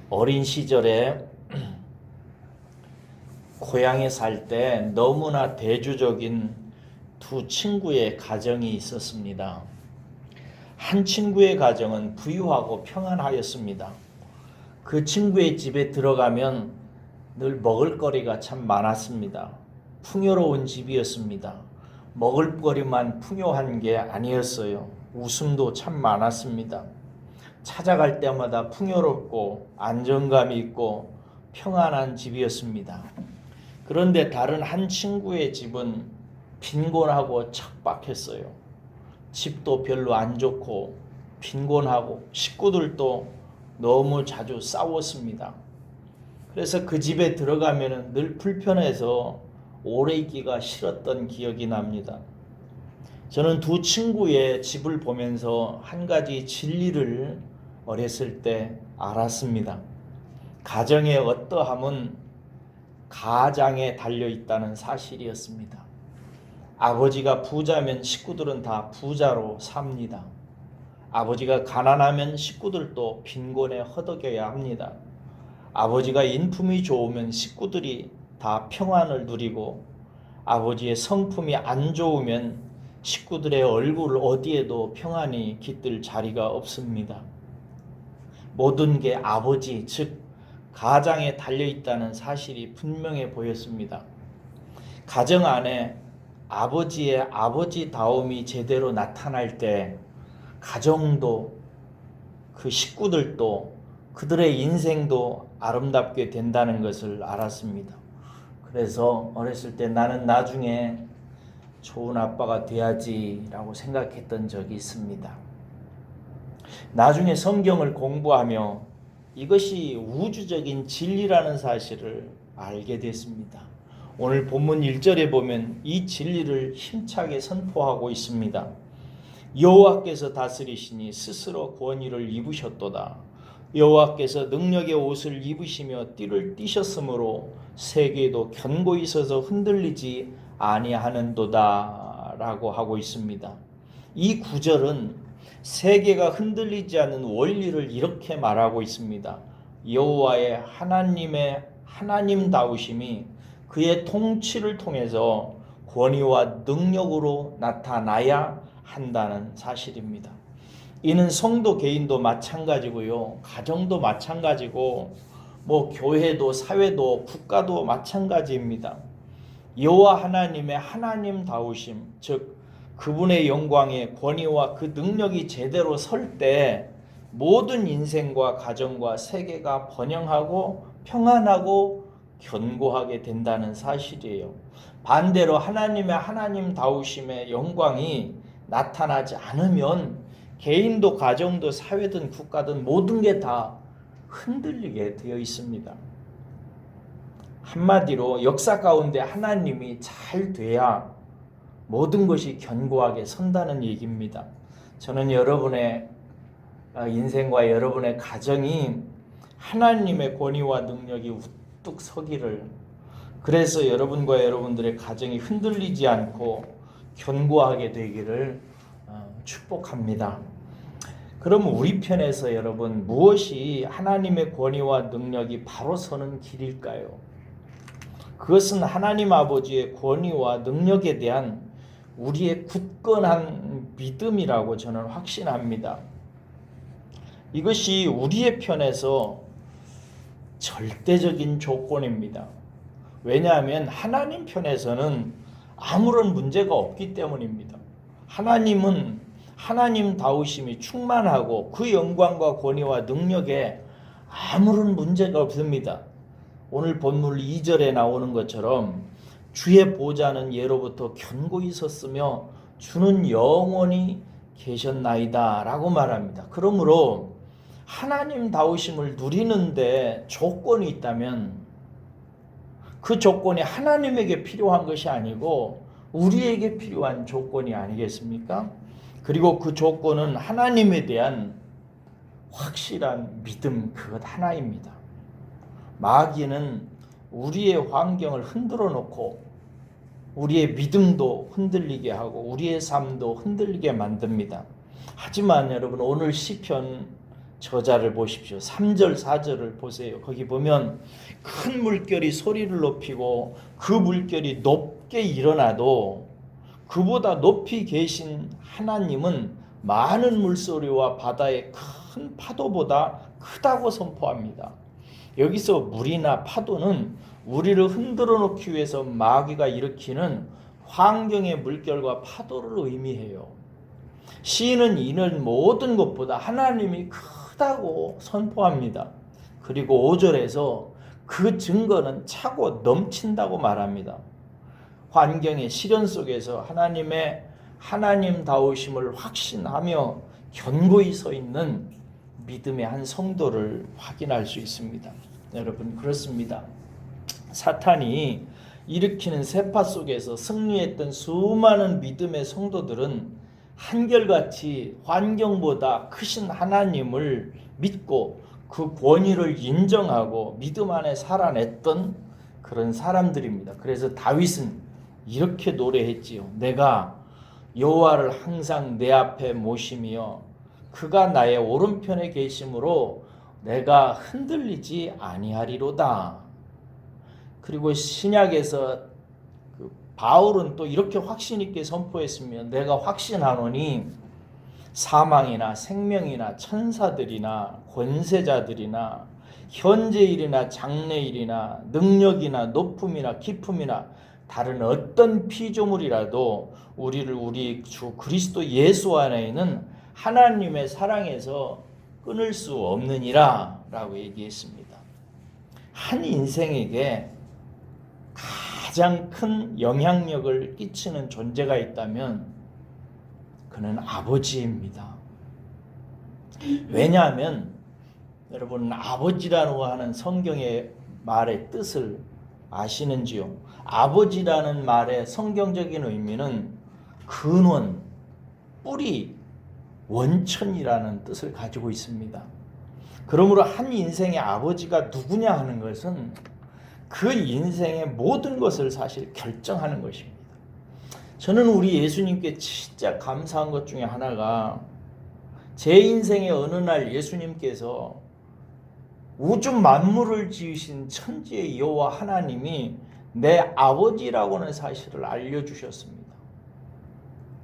어린 시절에 고향에 살 때 너무나 대조적인 두 친구의 가정이 있었습니다. 한 친구의 가정은 부유하고 평안하였습니다. 그 친구의 집에 들어가면 늘 먹을거리가 참 많았습니다. 풍요로운 집이었습니다. 먹을거리만 풍요한 게 아니었어요. 웃음도 참 많았습니다. 찾아갈 때마다 풍요롭고 안정감이 있고 평안한 집이었습니다. 그런데 다른 한 친구의 집은 빈곤하고 척박했어요. 집도 별로 안 좋고 빈곤하고 식구들도 너무 자주 싸웠습니다. 그래서 그 집에 들어가면 늘 불편해서 오래 있기가 싫었던 기억이 납니다. 저는 두 친구의 집을 보면서 한 가지 진리를 어렸을 때 알았습니다. 가정의 어떠함은 가장에 달려 있다는 사실이었습니다. 아버지가 부자면 식구들은 다 부자로 삽니다. 아버지가 가난하면 식구들도 빈곤에 허덕여야 합니다. 아버지가 인품이 좋으면 식구들이 다 평안을 누리고 아버지의 성품이 안 좋으면 식구들의 얼굴 어디에도 평안이 깃들 자리가 없습니다. 모든 게 아버지, 즉 가장에 달려있다는 사실이 분명해 보였습니다. 가정 안에 아버지의 아버지다움이 제대로 나타날 때 가정도 그 식구들도 그들의 인생도 아름답게 된다는 것을 알았습니다. 그래서 어렸을 때 나는 나중에 좋은 아빠가 돼야지라고 생각했던 적이 있습니다. 나중에 성경을 공부하며 이것이 우주적인 진리라는 사실을 알게 됐습니다. 오늘 본문 1절에 보면 이 진리를 힘차게 선포하고 있습니다. 여호와께서 다스리시니 스스로 권위를 입으셨도다. 여호와께서 능력의 옷을 입으시며 띠를 띠셨으므로 세계도 견고히 서서 흔들리지 아니하는도다 라고 하고 있습니다. 이 구절은 세계가 흔들리지 않는 원리를 이렇게 말하고 있습니다. 여호와의 하나님의 하나님다우심이 그의 통치를 통해서 권위와 능력으로 나타나야 한다는 사실입니다. 이는 성도 개인도 마찬가지고요. 가정도 마찬가지고 교회도 사회도 국가도 마찬가지입니다. 여호와 하나님의 하나님다우심, 즉 그분의 영광의 권위와 그 능력이 제대로 설 때 모든 인생과 가정과 세계가 번영하고 평안하고 견고하게 된다는 사실이에요. 반대로 하나님의 하나님다우심의 영광이 나타나지 않으면 개인도 가정도 사회든 국가든 모든 게 다 흔들리게 되어 있습니다. 한마디로 역사 가운데 하나님이 잘 돼야 모든 것이 견고하게 선다는 얘기입니다. 저는 여러분의 인생과 여러분의 가정이 하나님의 권위와 능력이 우뚝 서기를, 그래서 여러분과 여러분들의 가정이 흔들리지 않고 견고하게 되기를 축복합니다. 그럼 우리 편에서 여러분, 무엇이 하나님의 권위와 능력이 바로 서는 길일까요? 그것은 하나님 아버지의 권위와 능력에 대한 우리의 굳건한 믿음이라고 저는 확신합니다. 이것이 우리의 편에서 절대적인 조건입니다. 왜냐하면 하나님 편에서는 아무런 문제가 없기 때문입니다. 하나님은 하나님다우심이 충만하고 그 영광과 권위와 능력에 아무런 문제가 없습니다. 오늘 본문 2절에 나오는 것처럼 주의 보좌는 예로부터 견고히 섰으며 주는 영원히 계셨나이다 라고 말합니다. 그러므로 하나님다우심을 누리는데 조건이 있다면 그 조건이 하나님에게 필요한 것이 아니고 우리에게 필요한 조건이 아니겠습니까? 그리고 그 조건은 하나님에 대한 확실한 믿음 그것 하나입니다. 마귀는 우리의 환경을 흔들어 놓고 우리의 믿음도 흔들리게 하고 우리의 삶도 흔들리게 만듭니다. 하지만 여러분, 오늘 시편 저자를 보십시오. 3절 4절을 보세요. 거기 보면 큰 물결이 소리를 높이고 그 물결이 높게 일어나도 그보다 높이 계신 하나님은 많은 물소리와 바다의 큰 파도보다 크다고 선포합니다. 여기서 물이나 파도는 우리를 흔들어 놓기 위해서 마귀가 일으키는 환경의 물결과 파도를 의미해요. 시인은 이는 모든 것보다 하나님이 크다고 선포합니다. 그리고 5절에서 그 증거는 차고 넘친다고 말합니다. 환경의 시련 속에서 하나님다우심을 확신하며 견고히 서 있는 믿음의 한 성도를 확인할 수 있습니다. 여러분, 그렇습니다. 사탄이 일으키는 세파 속에서 승리했던 수많은 믿음의 성도들은 한결같이 환경보다 크신 하나님을 믿고 그 권위를 인정하고 믿음 안에 살아냈던 그런 사람들입니다. 그래서 다윗은 이렇게 노래했지요. 내가 여호와를 항상 내 앞에 모시며 그가 나의 오른편에 계심으로 내가 흔들리지 아니하리로다. 그리고 신약에서 바울은 또 이렇게 확신 있게 선포했으면 내가 확신하노니 사망이나 생명이나 천사들이나 권세자들이나 현재일이나 장래일이나 능력이나 높음이나 깊음이나 다른 어떤 피조물이라도 우리를 우리 주 그리스도 예수 안에 있는 하나님의 사랑에서 끊을 수 없느니라 라고 얘기했습니다. 한 인생에게 가장 큰 영향력을 끼치는 존재가 있다면 그는 아버지입니다. 왜냐하면 여러분, 아버지라고 하는 성경의 말의 뜻을 아시는지요? 아버지라는 말의 성경적인 의미는 근원, 뿌리, 원천이라는 뜻을 가지고 있습니다. 그러므로 한 인생의 아버지가 누구냐 하는 것은 그 인생의 모든 것을 사실 결정하는 것입니다. 저는 우리 예수님께 진짜 감사한 것 중에 하나가 제 인생의 어느 날 예수님께서 우주 만물을 지으신 천지의 여호와 하나님이 내 아버지라고는 사실을 알려주셨습니다.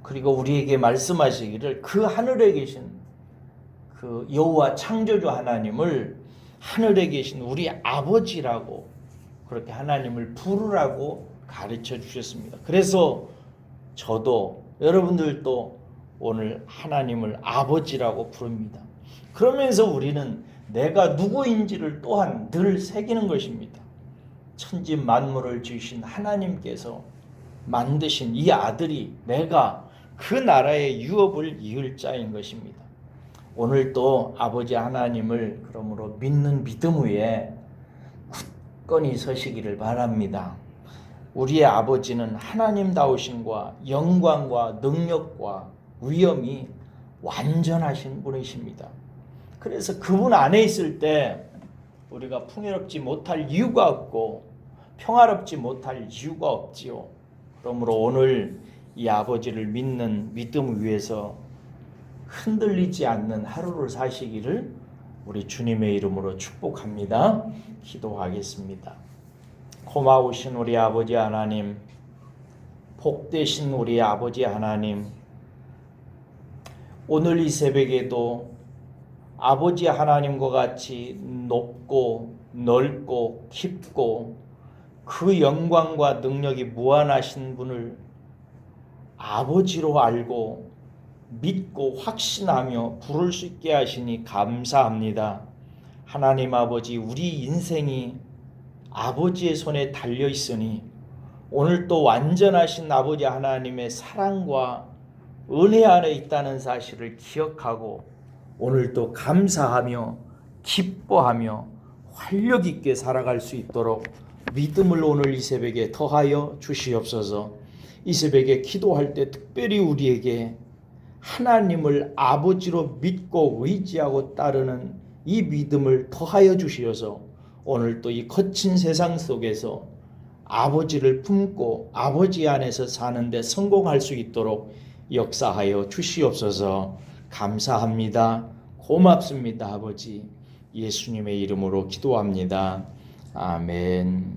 그리고 우리에게 말씀하시기를 그 하늘에 계신 그 여호와 창조주 하나님을 하늘에 계신 우리 아버지라고 그렇게 하나님을 부르라고 가르쳐 주셨습니다. 그래서 저도 여러분들도 오늘 하나님을 아버지라고 부릅니다. 그러면서 우리는 내가 누구인지를 또한 늘 새기는 것입니다. 천지 만물을 지으신 하나님께서 만드신 이 아들이 내가 그 나라의 유업을 이을 자인 것입니다. 오늘 또 아버지 하나님을 그러므로 믿는 믿음 위에 굳건히 서시기를 바랍니다. 우리의 아버지는 하나님다우심과 영광과 능력과 위엄이 완전하신 분이십니다. 그래서 그분 안에 있을 때 우리가 풍요롭지 못할 이유가 없고 평화롭지 못할 이유가 없지요. 그러므로 오늘 이 아버지를 믿는 믿음 위에서 흔들리지 않는 하루를 사시기를 우리 주님의 이름으로 축복합니다. 기도하겠습니다. 고마우신 우리 아버지 하나님, 복되신 우리 아버지 하나님, 오늘 이 새벽에도 아버지 하나님과 같이 높고 넓고 깊고 그 영광과 능력이 무한하신 분을 아버지로 알고 믿고 확신하며 부를 수 있게 하시니 감사합니다. 하나님 아버지, 우리 인생이 아버지의 손에 달려 있으니 오늘 또 완전하신 아버지 하나님의 사랑과 은혜 안에 있다는 사실을 기억하고 오늘도 감사하며 기뻐하며 활력 있게 살아갈 수 있도록 믿음을 오늘 이 새벽에 더하여 주시옵소서. 이 새벽에 기도할 때 특별히 우리에게 하나님을 아버지로 믿고 의지하고 따르는 이 믿음을 더하여 주시어서 오늘 또 이 거친 세상 속에서 아버지를 품고 아버지 안에서 사는데 성공할 수 있도록 역사하여 주시옵소서. 감사합니다. 고맙습니다, 아버지. 예수님의 이름으로 기도합니다. 아멘.